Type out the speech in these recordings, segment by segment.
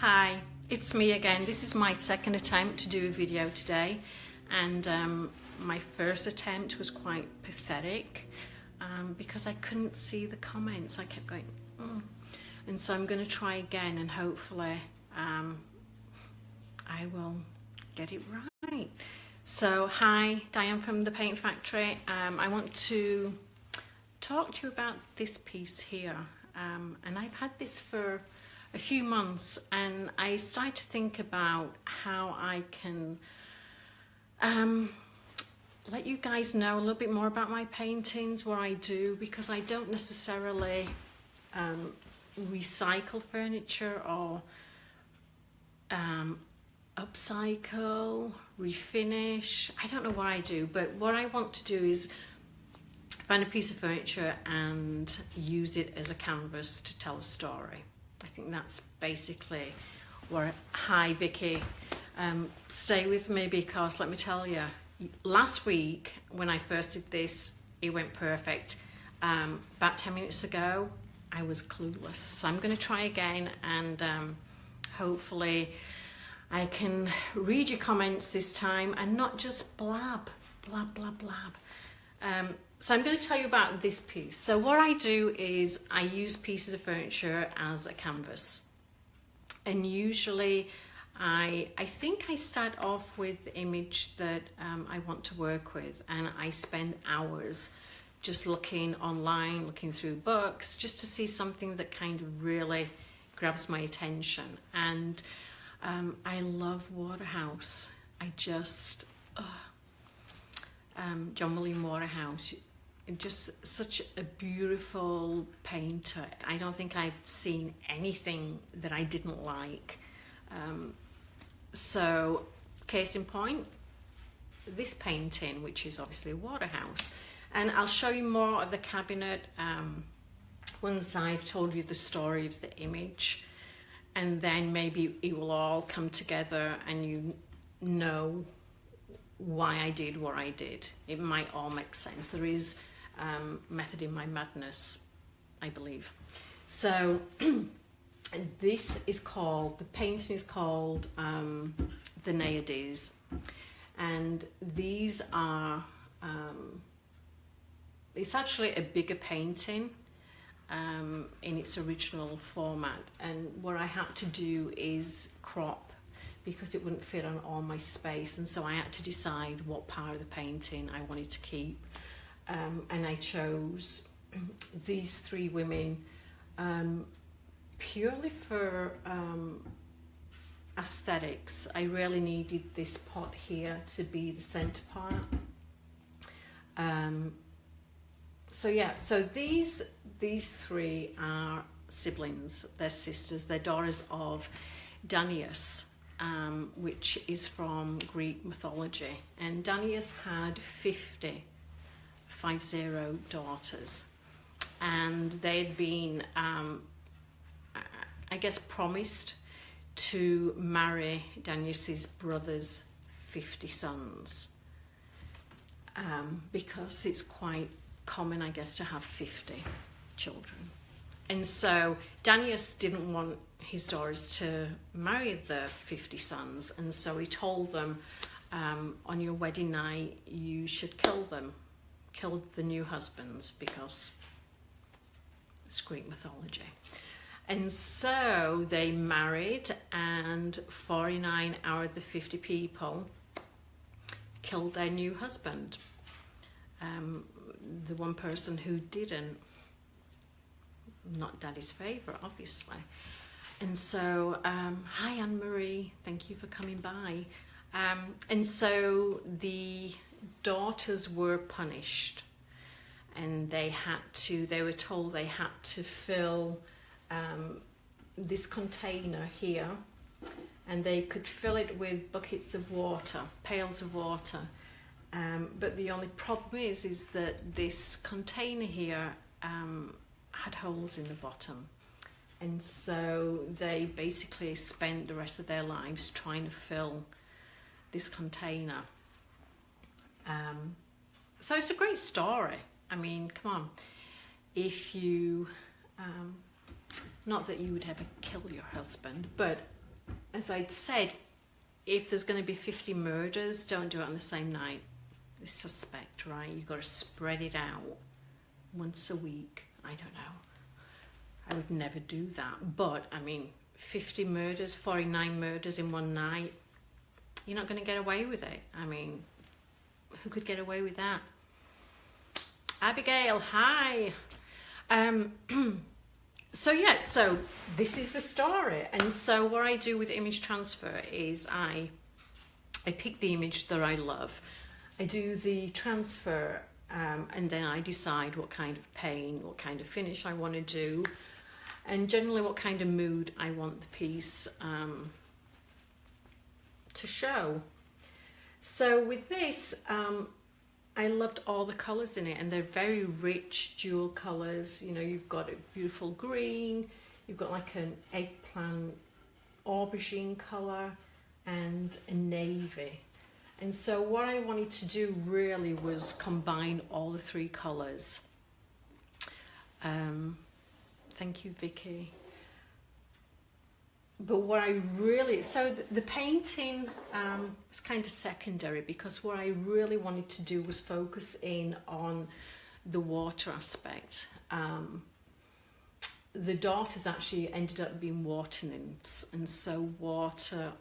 Hi, it's me again. This is my second attempt to do a video today, and my first attempt was quite pathetic because I couldn't see the comments. I kept going, and so I'm going to try again, and hopefully I will get it right. So hi, Diane from the Paint Factory. I want to talk to you about this piece here, and I've had this for a few months, and I started to think about how I can let you guys know a little bit more about my paintings, what I do, because I don't necessarily recycle furniture or upcycle, refinish. I don't know what I do, but what I want to do is find a piece of furniture and use it as a canvas to tell a story. I think that's basically what. Hi Vicky, stay with me because let me tell you, last week when I first did this, it went perfect. About 10 minutes ago, I was clueless. So I'm going to try again, and hopefully I can read your comments this time and not just blab. So I'm going to tell you about this piece. So what I do is I use pieces of furniture as a canvas, and usually I think I start off with the image that I want to work with, and I spend hours just looking online, looking through books, just to see something that kind of really grabs my attention. And I love Waterhouse. I just John William Waterhouse, just such a beautiful painter. I don't think I've seen anything that I didn't like. So case in point, this painting, which is obviously Waterhouse, and I'll show you more of the cabinet once I've told you the story of the image, and then maybe it will all come together and you know why I did what I did. It might all make sense. There is method in my madness, I believe. So this is called, the painting is called Danaides, and these are it's actually a bigger painting in its original format, and what I had to do is crop because it wouldn't fit on all my space, and so I had to decide what part of the painting I wanted to keep, and I chose these three women purely for aesthetics. I really needed this pot here to be the center part. So yeah, so these three are siblings, they're sisters, they're daughters of Danaides, which is from Greek mythology, and Danaides had 50 daughters, and they'd been I guess promised to marry Danaides' brother's 50 sons, because it's quite common, I guess, to have 50 children. And so Danaides didn't want his daughters to marry the 50 sons, and so he told them, on your wedding night you should kill the new husbands, because it's Greek mythology. And so they married, and 49 out of the 50 people killed their new husband. The one person who didn't, not Daddy's favourite, obviously. And so, hi Anne-Marie, thank you for coming by. And so the daughters were punished, and they were told they had to fill this container here, and they could fill it with buckets of water, pails of water. But the only problem is that this container here had holes in the bottom, and so they basically spent the rest of their lives trying to fill this container. So it's a great story. I mean, come on, if you not that you would ever kill your husband, but as I'd said, if there's going to be 50 murders, don't do it on the same night. It's suspect, right? You've got to spread it out once a week. I don't know. I would never do that. But, I mean, 50 murders, 49 murders in one night, you're not going to get away with it. I mean, who could get away with that? Abigail, hi. So yeah, so this is the story. And so what I do with image transfer is I pick the image that I love. I do the transfer, and then I decide what kind of paint, what kind of finish I want to do, and generally what kind of mood I want the piece to show. So with this, I loved all the colours in it, and they're very rich dual colours. You know, you've got a beautiful green, you've got like an eggplant aubergine colour, and a navy. And so what I wanted to do really was combine all the three colours. Thank you, Vicky. But what I really, so the painting was kind of secondary, because what I really wanted to do was focus in on the water aspect. The daughters actually ended up being water nymphs, and so water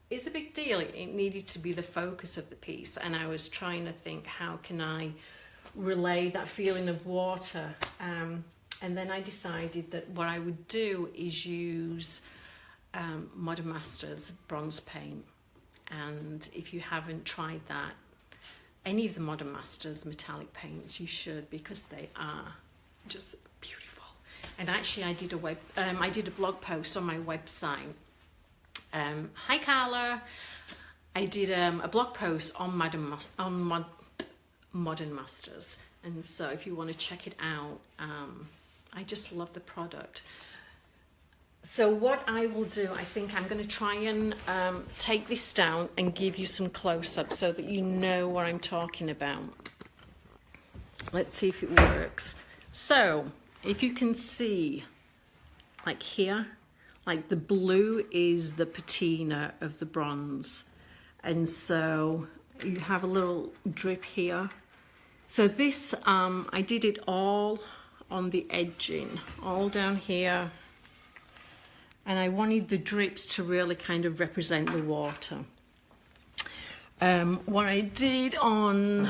is a big deal. It needed to be the focus of the piece, and I was trying to think, how can I relay that feeling of water? And then I decided that what I would do is use Modern Masters bronze paint. And if you haven't tried that, any of the Modern Masters metallic paints, you should, because they are just beautiful. And actually, I did a blog post on my website. Hi, Carla. I did a blog post on Modern Masters, and so if you want to check it out, I just love the product. So what I will do, I think I'm going to try and take this down and give you some close-up so that you know what I'm talking about. Let's see if it works. So if you can see, like here, like the blue is the patina of the bronze, and so you have a little drip here. So this, I did it all on the edging, all down here, and I wanted the drips to really kind of represent the water. What I did on,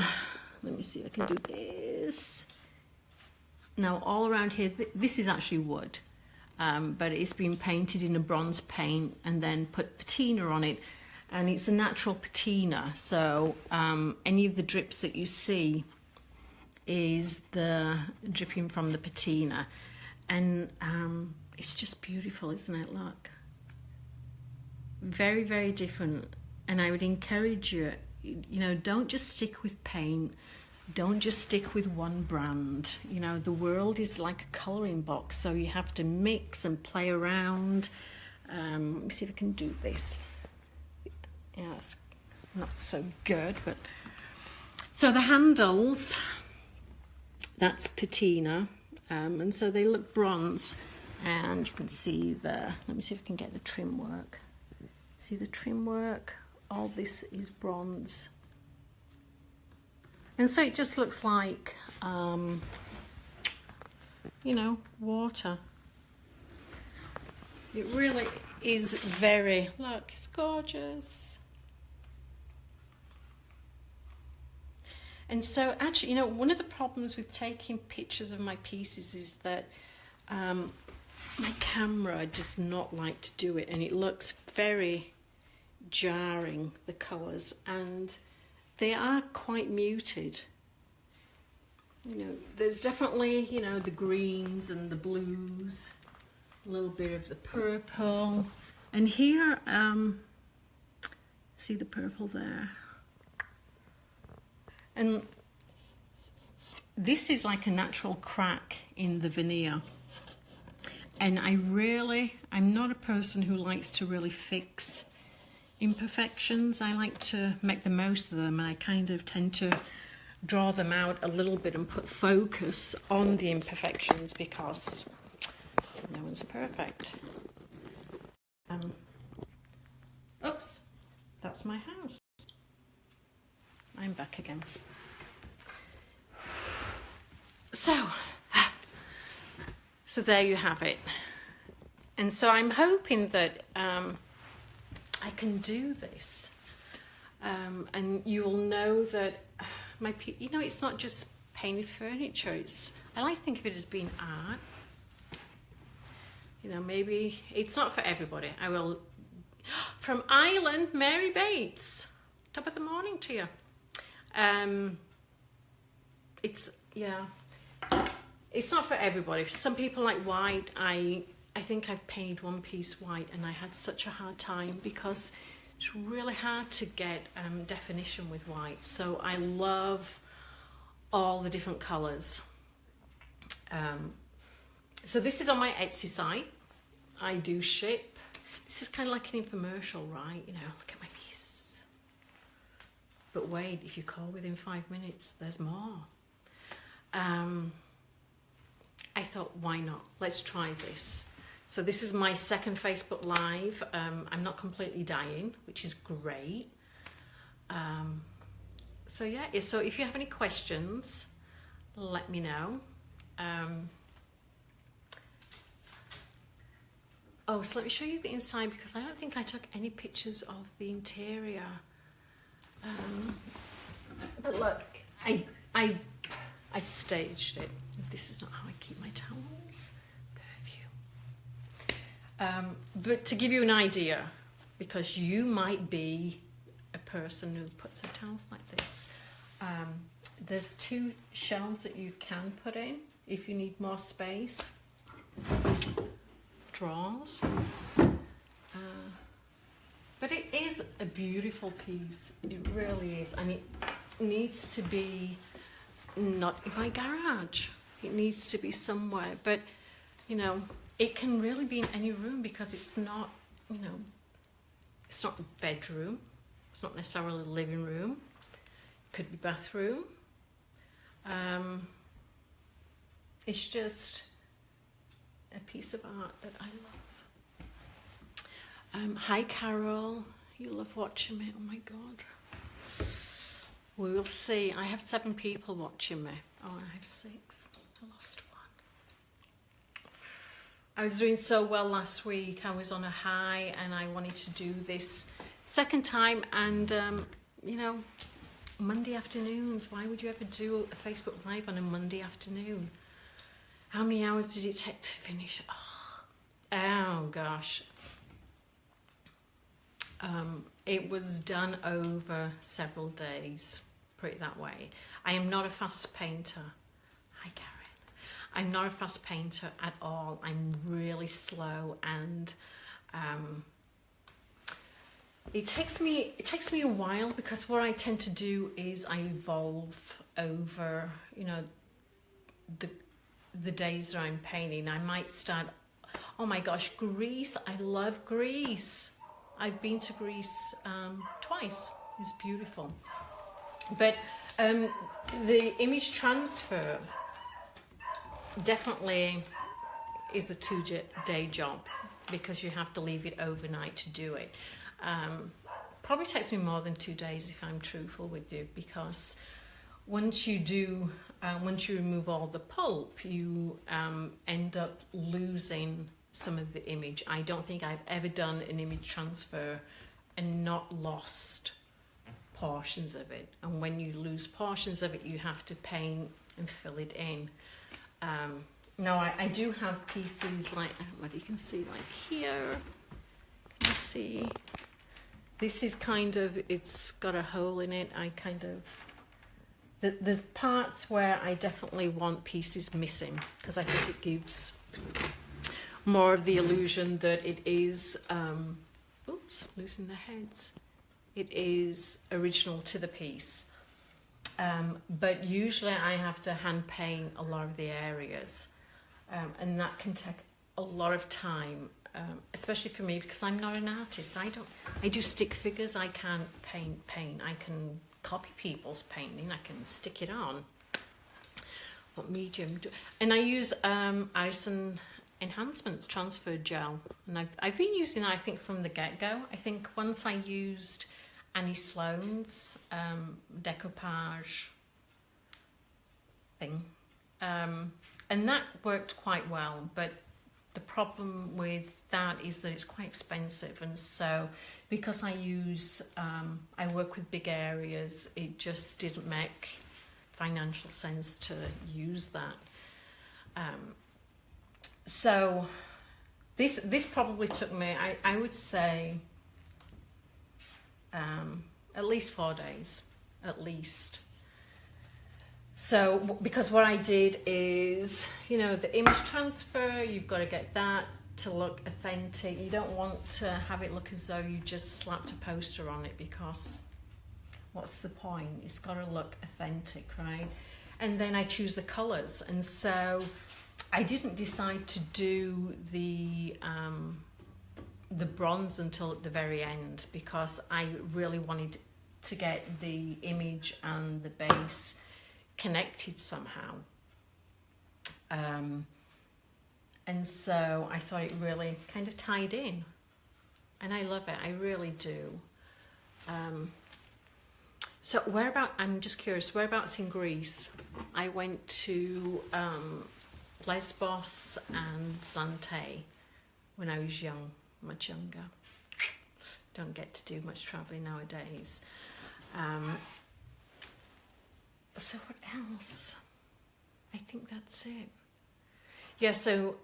let me see if I can do this. Now all around here, this is actually wood, but it's been painted in a bronze paint and then put patina on it, and it's a natural patina, so any of the drips that you see is the dripping from the patina, and it's just beautiful, isn't it? Look, very, very different. And I would encourage you, you know, don't just stick with paint, don't just stick with one brand. You know, the world is like a colouring box, so you have to mix and play around. Let me see if I can do this. Yeah, it's not so good, but so the handles, that's patina, and so they look bronze, and you can see the, let me see if I can get the trim work. See the trim work? All this is bronze. And so it just looks like, you know, water. It really is very, look, it's gorgeous. And so actually, you know, one of the problems with taking pictures of my pieces is that my camera does not like to do it, and it looks very jarring, the colours, and they are quite muted. You know, there's definitely, you know, the greens and the blues, a little bit of the purple, and here, see the purple there. And this is like a natural crack in the veneer. And I'm not a person who likes to really fix imperfections. I like to make the most of them, and I kind of tend to draw them out a little bit and put focus on the imperfections, because no one's perfect. Oops, that's my house. I'm back again. So there you have it. And so I'm hoping that I can do this, and you'll know that it's not just painted furniture. I like to think of it as being art. Maybe it's not for everybody. I will. From Ireland, Mary Bates. Top of the morning to you. It's not for everybody. Some people like white. I think I've painted one piece white, and I had such a hard time because it's really hard to get definition with white. So I love all the different colours. So this is on my Etsy site. I do ship. This is kind of like an infomercial, right? Look at my piece. But wait, if you call within 5 minutes, there's more. I thought, why not? Let's try this. So this is my second Facebook Live. I'm not completely dying, which is great. So if you have any questions, let me know. So let me show you the inside, because I don't think I took any pictures of the interior. But look, I've staged it. This is not how I keep my towels. Perfume. But to give you an idea, because you might be a person who puts their towels like this, there's 2 shelves that you can put in if you need more space. Drawers. But it is a beautiful piece. It really is. And it needs to be not in my garage. It needs to be somewhere. But, it can really be in any room, because it's not, it's not a bedroom. It's not necessarily a living room. It could be bathroom. It's just a piece of art that I love. Hi Carol, you love watching me. Oh my god. We will see. I have 7 people watching me. Oh, I have 6. I lost 1. I was doing so well last week. I was on a high, and I wanted to do this second time. And Monday afternoons, why would you ever do a Facebook Live on a Monday afternoon? How many hours did it take to finish? Oh gosh. It was done over several days, put it that way. I am not a fast painter. Hi Karen. I'm not a fast painter at all. I'm really slow, and it takes me a while, because what I tend to do is I evolve over, the days that I'm painting. I might start, oh my gosh, Greece. I love Greece. I've been to Greece twice. It's beautiful. But the image transfer definitely is a 2-day job, because you have to leave it overnight to do it. Probably takes me more than 2 days, if I'm truthful with you, because once you remove all the pulp, you end up losing some of the image. I don't think I've ever done an image transfer and not lost portions of it. And when you lose portions of it, you have to paint and fill it in. Now I do have pieces like, what you can see, like here. Can you see? This is kind of, it's got a hole in it. There's parts where I definitely want pieces missing, because I think it gives more of the illusion that it is, oops, losing the heads. It is original to the piece. But usually I have to hand paint a lot of the areas, and that can take a lot of time, especially for me, because I'm not an artist. I do stick figures. I can't paint. I can copy people's painting. I can stick it on. What medium do, and I use Artisan enhancements transfer gel, and I've been using that, I think, from the get-go. I think once I used Annie Sloan's decoupage thing, and that worked quite well, but the problem with that is that it's quite expensive, and so because I work with big areas, it just didn't make financial sense to use that. So this probably took me, I would say, at least 4 days, at least. So, because what I did is, you know, the image transfer, you've got to get that to look authentic. You don't want to have it look as though you just slapped a poster on it, because what's the point? It's got to look authentic, right? And then I choose the colours, and so I didn't decide to do the bronze until at the very end, because I really wanted to get the image and the base connected somehow. And so I thought it really kind of tied in, and I love it, I really do. So I'm just curious, whereabouts in Greece? I went to Lesbos and Zante when I was young, much younger. Don't get to do much travelling nowadays. So what else? I think that's it. Yeah, so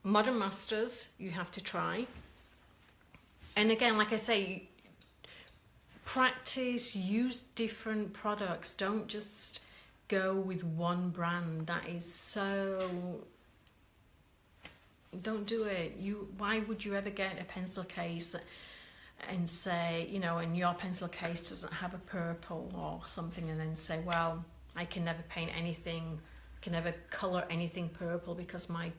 Modern Masters, you have to try. And again, like I say, practice, use different products. Don't just go with one brand. That is so... Don't do it. Why would you ever get a pencil case and say, you know, and your pencil case doesn't have a purple or something, and then say, well, I can never paint anything, can never colour anything purple because my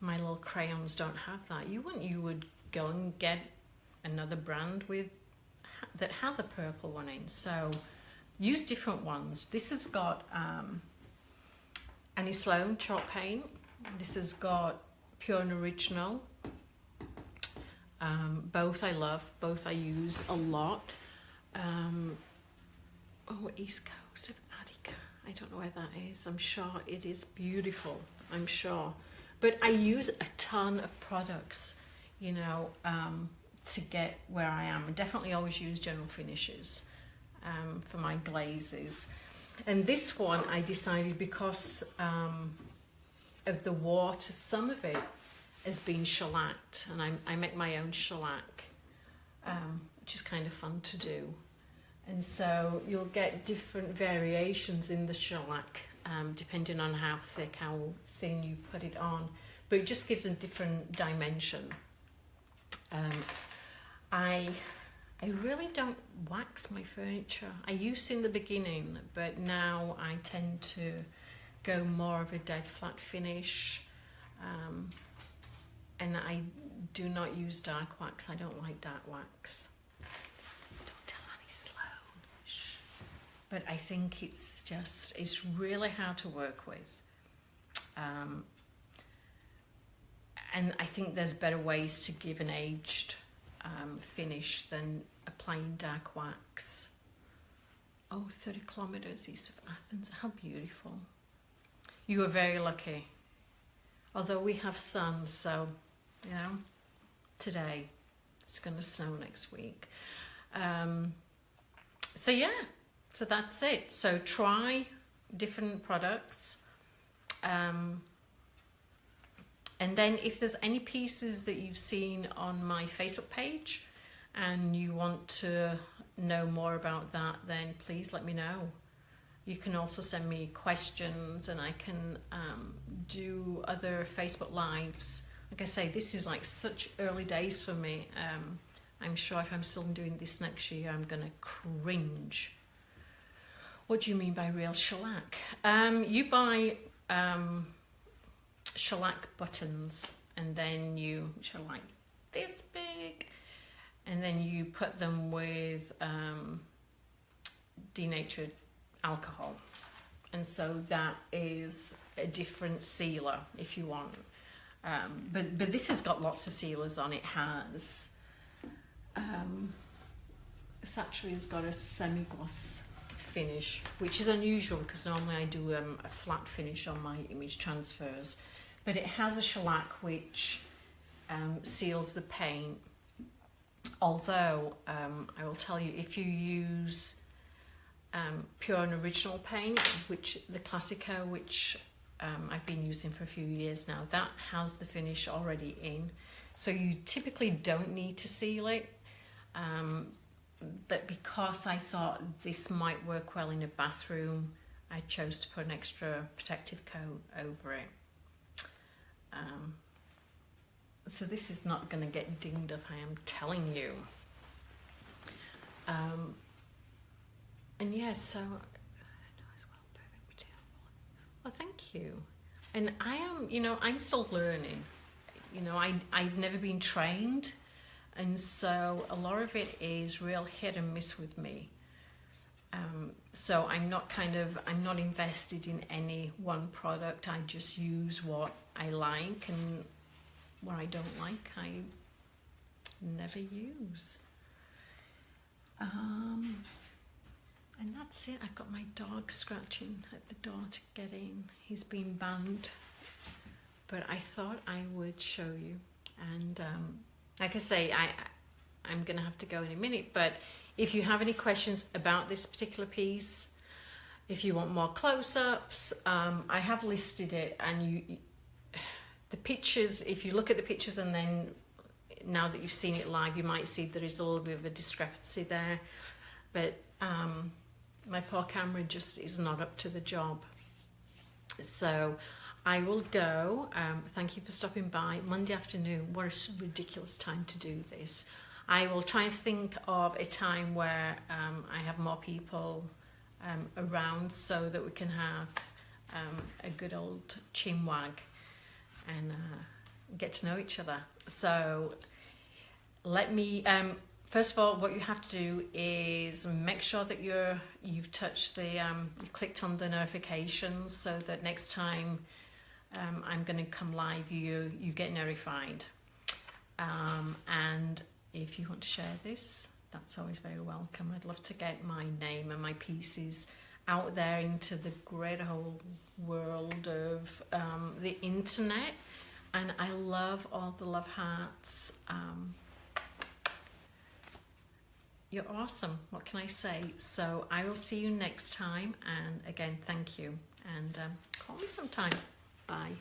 little crayons don't have that. You would go and get another brand that has a purple one in. So use different ones. This has got Annie Sloan chalk paint. This has got Pure and Original. Both I love, both I use a lot. East Coast of Attica. I don't know where that is. I'm sure it is beautiful, I'm sure. But I use a ton of products, you know, to get where I am. I definitely always use General Finishes for my glazes. And this one I decided, because of the water, some of it has been shellacked, and I make my own shellac, which is kind of fun to do. And so you'll get different variations in the shellac, depending on how thick, how thin you put it on, but it just gives a different dimension. I really don't wax my furniture. I used to in the beginning, but now I tend to go more of a dead flat finish, and I do not use dark wax. I don't like dark wax. Don't tell Annie Sloan. Shh. But I think it's really hard to work with. And I think there's better ways to give an aged finish than applying dark wax. 30 kilometers east of Athens. How beautiful. You are very lucky. Although we have sun, so, you know, today it's going to snow next week. So yeah, so that's it. So try different products. And then if there's any pieces that you've seen on my Facebook page and you want to know more about that, then please let me know. You can also send me questions, and I can do other Facebook Lives. Like I say, this is like such early days for me. I'm sure if I'm still doing this next year, I'm going to cringe. What do you mean by real shellac? You buy shellac buttons, and then which are like this big, and then you put them with denatured alcohol, and so that is a different sealer if you want. But this has got lots of sealers on. It has, this actually has got a semi-gloss finish, which is unusual because normally I do a flat finish on my image transfers. But it has a shellac which seals the paint. Although, I will tell you, if you use pure and original paint, which the Classico, which I've been using for a few years now, that has the finish already in. So you typically don't need to seal it. But because I thought this might work well in a bathroom, I chose to put an extra protective coat over it. So this is not going to get dinged up, I am telling you. And yeah, so well, thank you. And I am, you know, I'm still learning. You know, I've never been trained, and so a lot of it is real hit and miss with me. So I'm not invested in any one product. I just use what I like, and what I don't like, I never use. And that's it. I've got my dog scratching at the door to get in. He's been banned. But I thought I would show you. And like I say, I'm going to have to go in a minute. But if you have any questions about this particular piece, if you want more close-ups, I have listed it. And the pictures, if you look at the pictures and then now that you've seen it live, you might see there is a little bit of a discrepancy there. But my poor camera just is not up to the job. So I will go. Thank you for stopping by. Monday afternoon, what a ridiculous time to do this. I will try and think of a time where I have more people around so that we can have a good old chinwag and get to know each other. So let me, first of all, what you have to do is make sure that you've touched the, you clicked on the notifications so that next time I'm going to come live, you get notified. And if you want to share this, that's always very welcome. I'd love to get my name and my pieces out there into the great whole world of the internet. And I love all the love hearts. You're awesome. What can I say? So I will see you next time. And again, thank you. And call me sometime. Bye.